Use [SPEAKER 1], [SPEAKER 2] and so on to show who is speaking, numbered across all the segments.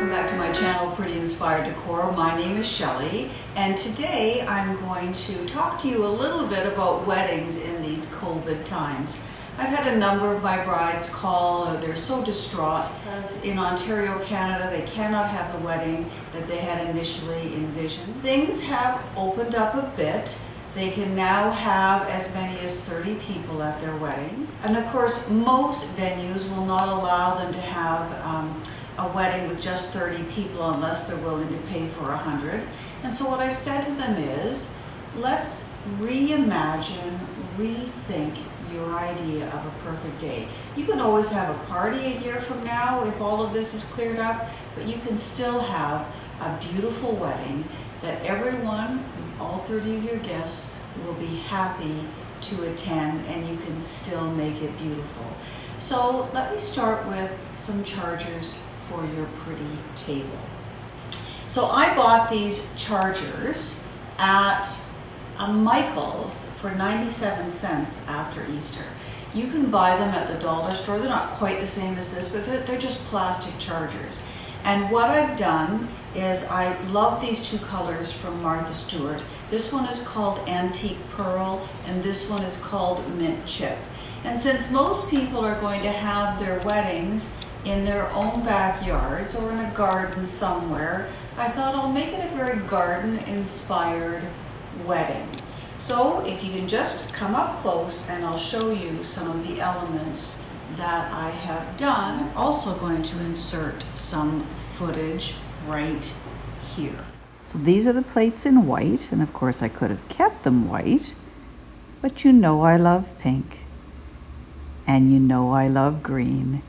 [SPEAKER 1] Welcome back to my channel, Pretty Inspired Decor. My name is Shelley, and today I'm going to talk to you a little bit about weddings in these COVID times. I've had a number of my brides call. They're so distraught because in Ontario, Canada, they cannot have the wedding that they had initially envisioned. Things have opened up a bit. They can now have as many as 30 people at their weddings. And of course, most venues will not allow them to have a wedding with just 30 people unless they're willing to pay for 100. And so what I've said to them is, let's reimagine, rethink your idea of a perfect day. You can always have a party a year from now if all of this is cleared up, but you can still have a beautiful wedding that everyone, all 30 of your guests, will be happy to attend, and you can still make it beautiful. So let me start with some chargers for your pretty table. So I bought these chargers at a Michael's for 97 cents after Easter. You can buy them at the dollar store. They're not quite the same as this, but they're just plastic chargers. And what I've done is I love these two colors from Martha Stewart. This one is called Antique Pearl, and this one is called Mint Chip. And since most people are going to have their weddings in their own backyards or in a garden somewhere, I thought I'll make it a very garden-inspired wedding. So if you can just come up close and I'll show you some of the elements that I have done. I'm also going to insert some footage right here. So these are the plates in white, and of course I could have kept them white, but you know I love pink, and you know I love green.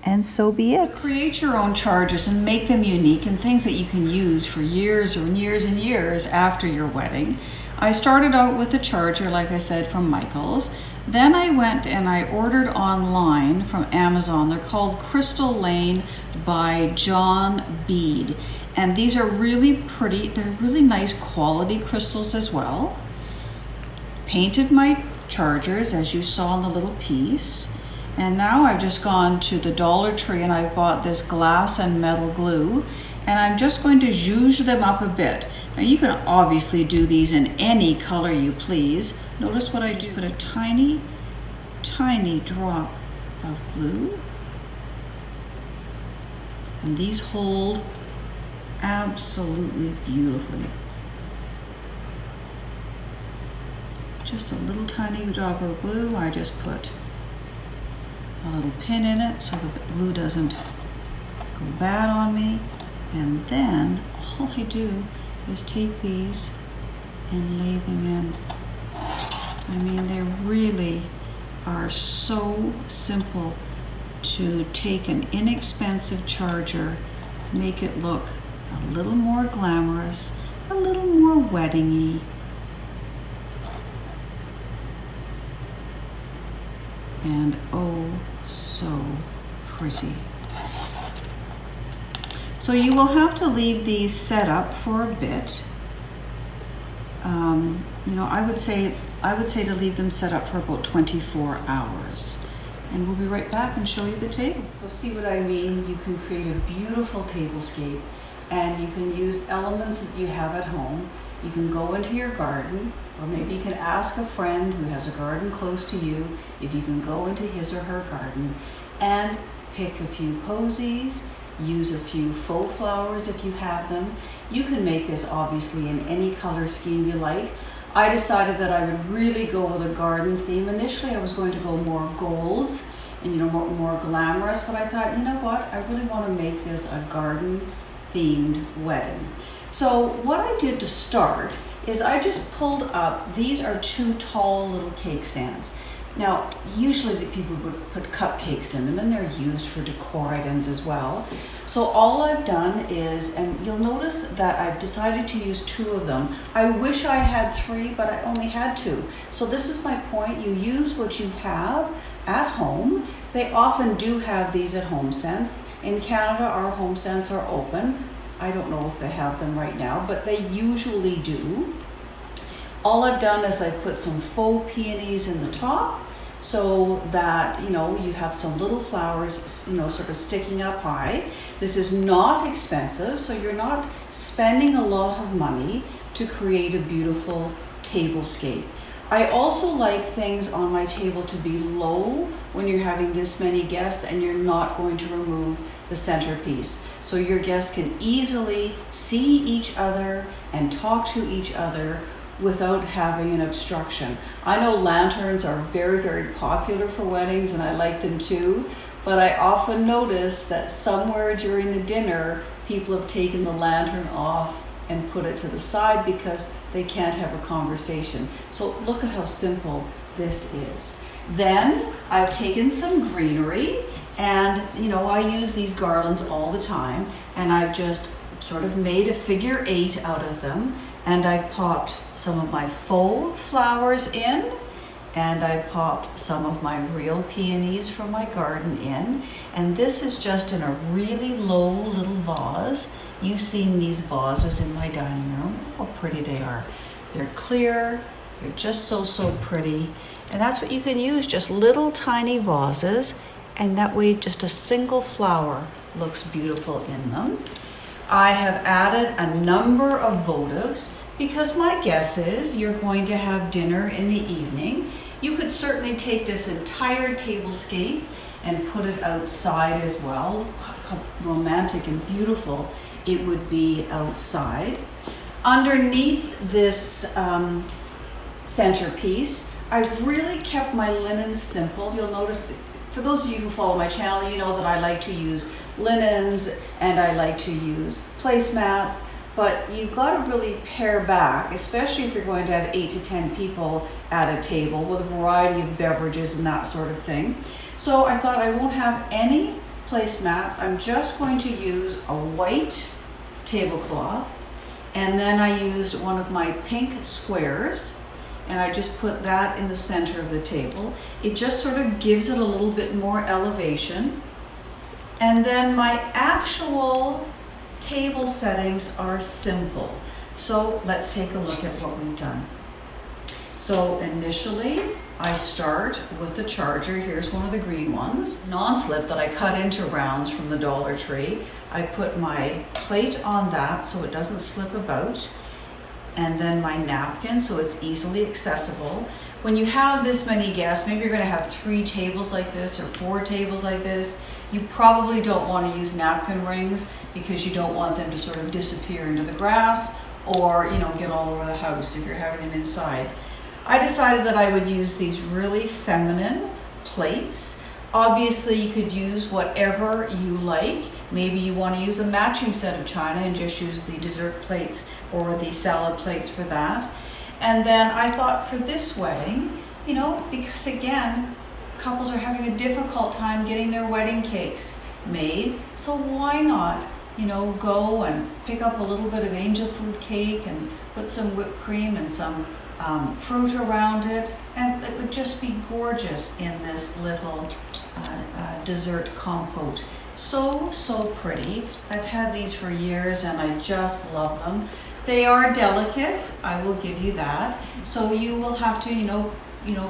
[SPEAKER 1] And so be it. Create your own chargers and make them unique and things that you can use for years and years and years after your wedding. I started out with a charger, like I said, from Michael's. Then I went and I ordered online from Amazon. They're called Crystal Lane by John Bead. And these are really pretty. They're really nice quality crystals as well. Painted my chargers as you saw in the little piece. And now I've just gone to the Dollar Tree and I've bought this glass and metal glue, and I'm just going to zhuzh them up a bit. Now you can obviously do these in any color you please. Notice what I do, put a tiny, tiny drop of glue. And these hold absolutely beautifully. Just a little tiny drop of glue. I just put a little pin in it so the glue doesn't go bad on me, and then all I do is take these and lay them in. I mean, they really are so simple to take an inexpensive charger, make it look a little more glamorous, a little more wedding-y. And oh, so pretty. So you will have to leave these set up for a bit. I would say to leave them set up for about 24 hours. And we'll be right back and show you the table. So see what I mean? You can create a beautiful tablescape, and you can use elements that you have at home. You can go into your garden, or maybe you can ask a friend who has a garden close to you if you can go into his or her garden and pick a few posies, use a few faux flowers if you have them. You can make this obviously in any color scheme you like. I decided that I would really go with a garden theme. Initially I was going to go more golds and more glamorous, but I thought, you know what, I really want to make this a garden themed wedding. So what I did to start is I just pulled up, these are two tall little cake stands. Now, usually the people would put cupcakes in them, and they're used for decor items as well. So all I've done is, and you'll notice that I've decided to use two of them. I wish I had three, but I only had two. So this is my point. You use what you have at home. They often do have these at HomeSense. In Canada, our HomeSense are open. I don't know if they have them right now, but they usually do. All I've done is I've put some faux peonies in the top, so that, you have some little flowers, sort of sticking up high. This is not expensive, so you're not spending a lot of money to create a beautiful tablescape. I also like things on my table to be low when you're having this many guests and you're not going to remove the centerpiece. So your guests can easily see each other and talk to each other without having an obstruction. I know lanterns are very, very popular for weddings, and I like them too, but I often notice that somewhere during the dinner, people have taken the lantern off and put it to the side because they can't have a conversation. So look at how simple this is. Then I've taken some greenery, and I use these garlands all the time, and I've just sort of made a figure 8 out of them, and I popped some of my faux flowers in, and I popped some of my real peonies from my garden in, and this is just in a really low little vase. You've seen these vases in my dining room. How pretty they are. They're clear, they're just so pretty, and that's what you can use, just little tiny vases, and that way just a single flower looks beautiful in them. I have added a number of votives because my guess is you're going to have dinner in the evening. You could certainly take this entire tablescape and put it outside as well. How romantic and beautiful it would be outside. Underneath this centerpiece, I've really kept my linens simple. You'll notice, for those of you who follow my channel, you know that I like to use linens and I like to use placemats, but you've got to really pare back, especially if you're going to have 8 to 10 people at a table with a variety of beverages and that sort of thing. So I thought I won't have any placemats. I'm just going to use a white tablecloth, and then I used one of my pink squares, and I just put that in the center of the table. It just sort of gives it a little bit more elevation. And then my actual table settings are simple. So let's take a look at what we've done. So initially, I start with the charger. Here's one of the green ones, non-slip that I cut into rounds from the Dollar Tree. I put my plate on that so it doesn't slip about, and then my napkin so it's easily accessible. When you have this many guests, maybe you're going to have 3 tables like this or 4 tables like this, you probably don't want to use napkin rings because you don't want them to sort of disappear into the grass or get all over the house if you're having them inside. I decided that I would use these really feminine plates. Obviously, you could use whatever you like. Maybe you want to use a matching set of china and just use the dessert plates or the salad plates for that. And then I thought for this wedding, because again, couples are having a difficult time getting their wedding cakes made. So why not, go and pick up a little bit of angel food cake and put some whipped cream and some fruit around it, and it would just be gorgeous in this little dessert compote. So pretty. I've had these for years and I just love them. They are delicate, I will give you that. So you will have to,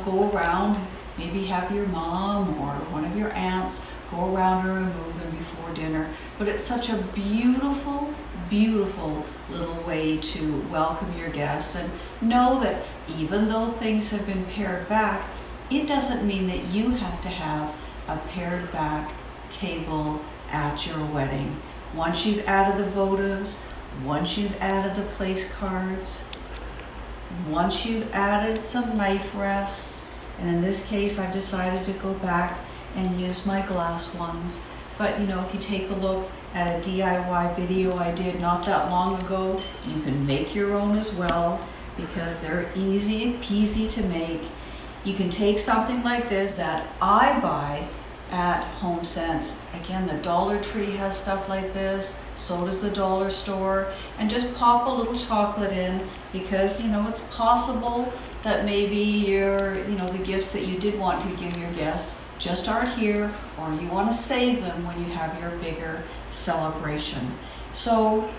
[SPEAKER 1] go around, maybe have your mom or one of your aunts go around and remove them before dinner. But it's such a beautiful, beautiful little way to welcome your guests, and know that even though things have been pared back, it doesn't mean that you have to have a pared back table at your wedding. Once you've added the votives, once you've added the place cards, once you've added some knife rests, and in this case I've decided to go back and use my glass ones. But if you take a look at a DIY video I did not that long ago, you can make your own as well because they're easy peasy to make. You can take something like this that I buy at HomeSense. Again, the Dollar Tree has stuff like this, so does the dollar store, and just pop a little chocolate in because it's possible that maybe the gifts that you did want to give your guests just aren't here, or you want to save them when you have your bigger celebration. So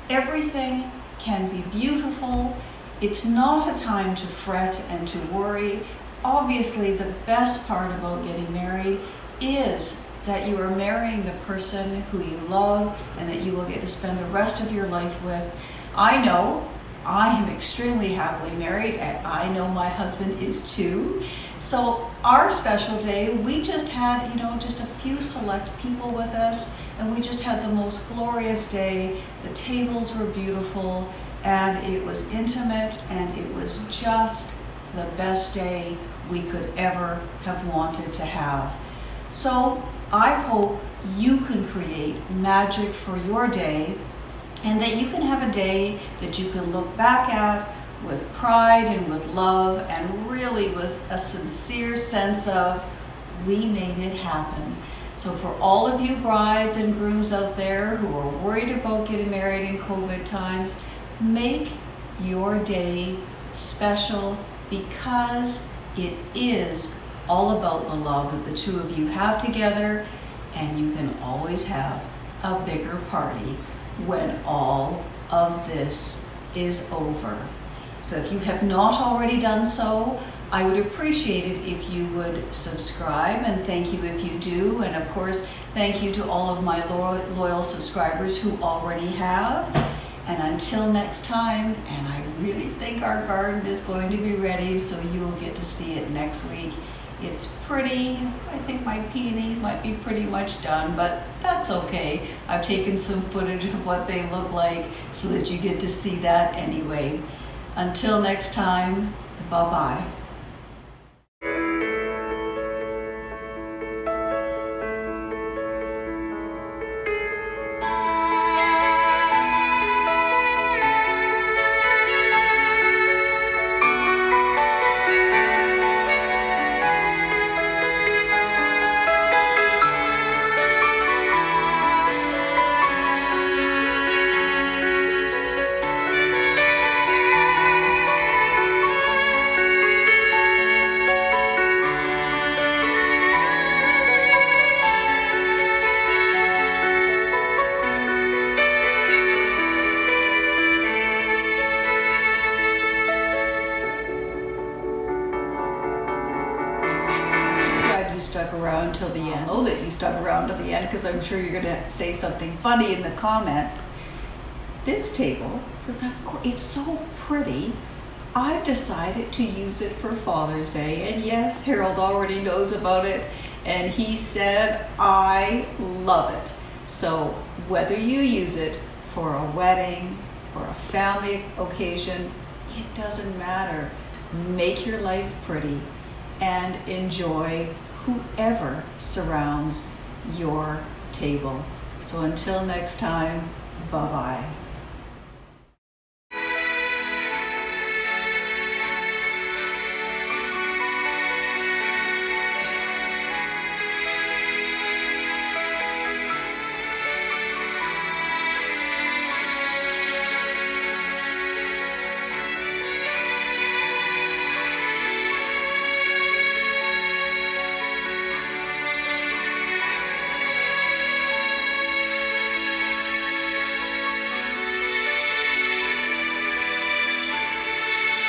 [SPEAKER 1] everything can be beautiful. It's not a time to fret and to worry. obviously the best part about getting married is that you are marrying the person who you love and that you will get to spend the rest of your life with. I know I am extremely happily married, and I know my husband is too. So our special day, we just had, just a few select people with us, and we just had the most glorious day. The tables were beautiful, and it was intimate, and it was just the best day we could ever have wanted to have. So I hope you can create magic for your day, and that you can have a day that you can look back at with pride and with love, and really with a sincere sense of, we made it happen. So for all of you brides and grooms out there who are worried about getting married in COVID times, make your day special, because it is all about the love that the two of you have together, and you can always have a bigger party when all of this is over. So if you have not already done so, I would appreciate it if you would subscribe, and thank you if you do. And of course, thank you to all of my loyal subscribers who already have. And until next time, and I really think our garden is going to be ready, so you will get to see it next week. It's pretty. I think my peonies might be pretty much done, but that's okay. I've taken some footage of what they look like so that you get to see that anyway. Until next time, bye-bye. Stuck around till the end. I know that you stuck around till the end, because I'm sure you're going to say something funny in the comments. This table, it's so pretty, I've decided to use it for Father's Day. And yes, Harold already knows about it, and he said, I love it. So whether you use it for a wedding or a family occasion, it doesn't matter. Make your life pretty and enjoy whoever surrounds your table. So until next time, bye-bye.